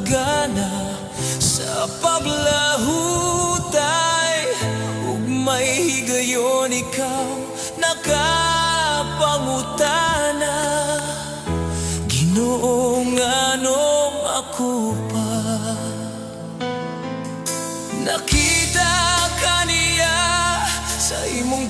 gana sa paglahutay, ug may higayon ikaw nakapangutana. Ginoo, nganong ako pa? Nakita ka niya sa imong